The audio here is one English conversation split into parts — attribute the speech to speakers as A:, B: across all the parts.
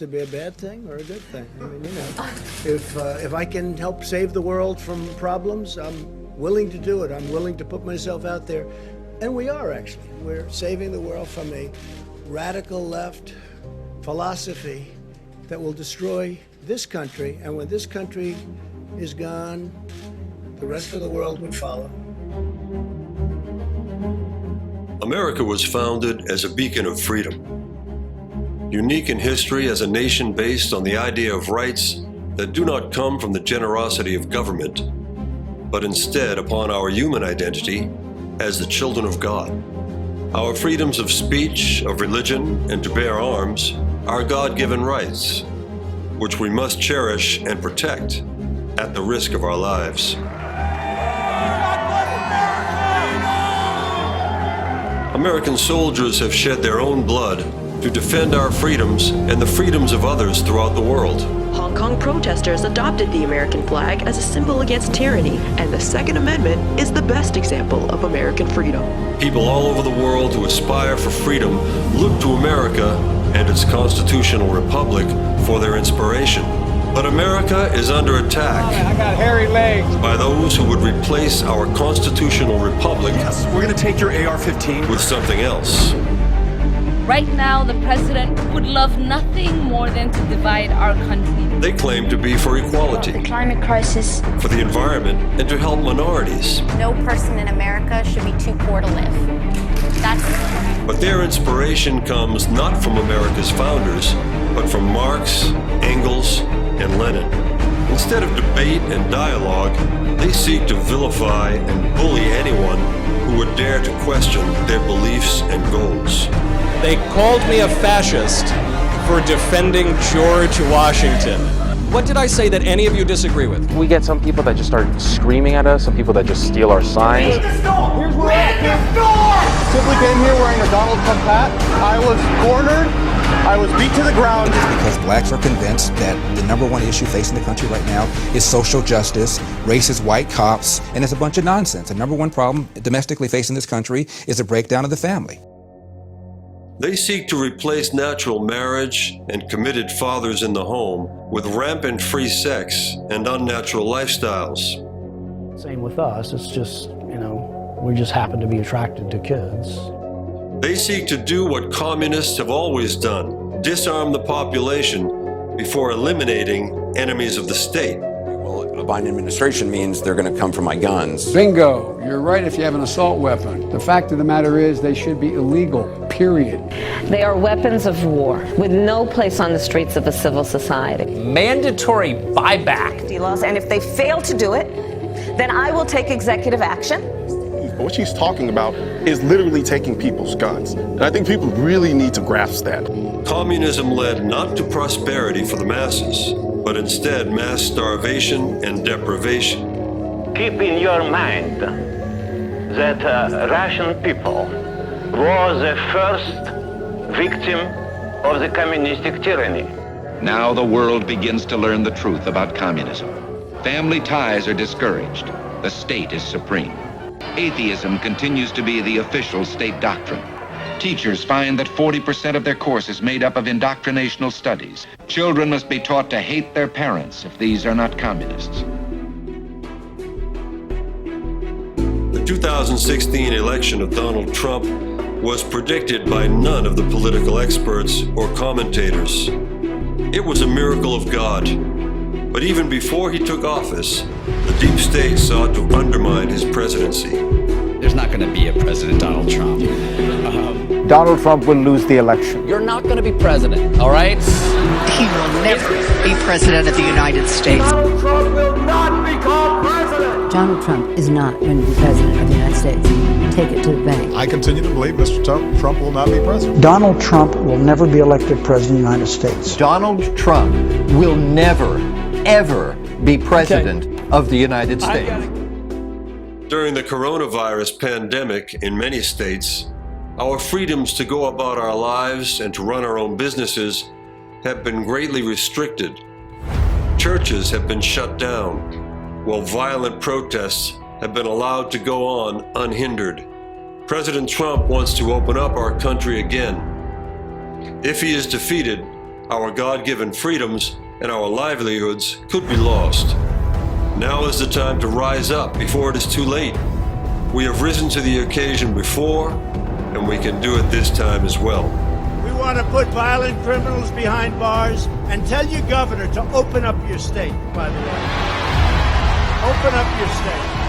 A: To be a bad thing or a good thing? I mean, if I can help save the world from problems, I'm willing to do it. I'm willing to put myself out there. And we are, actually. We're saving the world from a radical left philosophy that will destroy this country. And when this country is gone, the rest of the world would follow.
B: America was founded as a beacon of freedom. Unique in history as a nation based on the idea of rights that do not come from the generosity of government, but instead upon our human identity as the children of God. Our freedoms of speech, of religion, and to bear arms are God-given rights, which we must cherish and protect at the risk of our lives. American soldiers have shed their own blood to defend our freedoms and the freedoms of others throughout the world.
C: Hong Kong protesters adopted the American flag as a symbol against tyranny, and the Second Amendment is the best example of American freedom.
B: People all over the world who aspire for freedom look to America and its constitutional republic for their inspiration. But America is under attack.
D: I got hairy legs.
B: By those who would replace our constitutional republic.
D: Yes, we're going to take your AR-15
B: with something else.
E: Right now, the president would love nothing more than to divide our country.
B: They claim to be for equality,
F: the climate crisis,
B: for the environment, and to help minorities.
G: No person in America should be too poor to live.
B: But their inspiration comes not from America's founders, but from Marx, Engels, and Lenin. Instead of debate and dialogue, they seek to vilify and bully anyone who would dare to question their beliefs and goals.
H: They called me a fascist for defending George Washington. What did I say that any of you disagree with?
I: We get some people that just start screaming at us, some people that just steal our signs.
D: Here's where Simply came here wearing a Donald Trump hat. I was cornered. I was beat to the ground.
J: Because blacks are convinced that the number one issue facing the country right now is social justice, racist white cops, and it's a bunch of nonsense. The number one problem domestically facing this country is a breakdown of the family.
B: They seek to replace natural marriage and committed fathers in the home with rampant free sex and unnatural lifestyles.
K: Same with us, it's just, we just happen to be attracted to kids.
B: They seek to do what communists have always done, disarm the population before eliminating enemies of the state.
L: Well, a Biden administration means they're going to come for my guns.
M: Bingo. You're right if you have an assault weapon. The fact of the matter is they should be illegal, period.
N: They are weapons of war with no place on the streets of a civil society.
O: Mandatory buyback.
P: And if they fail to do it, then I will take executive action.
Q: What she's talking about is literally taking people's guns. And I think people really need to grasp that.
B: Communism led not to prosperity for the masses, but instead mass starvation and deprivation.
R: Keep in your mind that Russian people was the first victim of the communistic tyranny.
S: Now the world begins to learn the truth about communism. Family ties are discouraged. The state is supreme. Atheism continues to be the official state doctrine. Teachers find that 40% of their course is made up of indoctrinational studies. Children must be taught to hate their parents if these are not communists.
B: The 2016 election of Donald Trump was predicted by none of the political experts or commentators. It was a miracle of God. But even before he took office, the deep state sought to undermine his presidency.
O: There's not going to be a President Donald Trump.
D: Donald Trump will lose the election.
O: You're not going to be president, all right?
T: He will never be president of the United States.
D: Donald Trump will not become president.
C: Donald Trump is not going to be president of the United States. Take it to the bank.
Q: I continue to believe Mr. Trump will not be president.
K: Donald Trump will never be elected president of the United States.
B: Donald Trump will never, ever be president of the United States. During the coronavirus pandemic in many states, our freedoms to go about our lives and to run our own businesses have been greatly restricted. Churches have been shut down, while violent protests have been allowed to go on unhindered. President Trump wants to open up our country again. If he is defeated, our God-given freedoms and our livelihoods could be lost. Now is the time to rise up before it is too late. We have risen to the occasion before, and we can do it this time as well.
A: We want to put violent criminals behind bars and tell your governor to open up your state, by the way. Open up your state.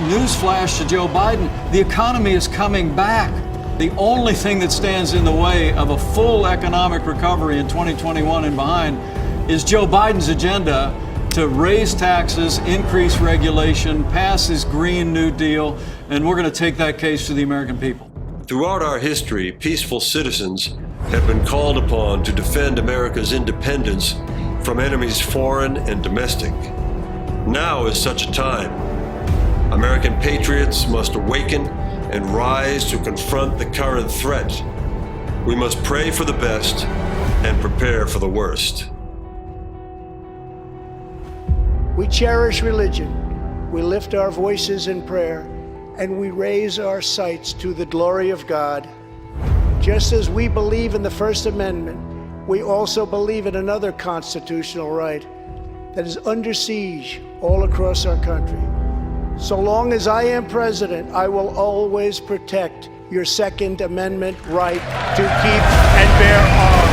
F: Newsflash to Joe Biden, the economy is coming back. The only thing that stands in the way of a full economic recovery in 2021 and behind is Joe Biden's agenda to raise taxes, increase regulation, pass his Green New Deal, and we're going to take that case to the American people.
B: Throughout our history, peaceful citizens have been called upon to defend America's independence from enemies foreign and domestic. Now is such a time. American patriots must awaken and rise to confront the current threat. We must pray for the best and prepare for the worst.
A: We cherish religion. We lift our voices in prayer, and we raise our sights to the glory of God. Just as we believe in the First Amendment, we also believe in another constitutional right that is under siege all across our country. So long as I am president, I will always protect your Second Amendment right to keep and bear arms.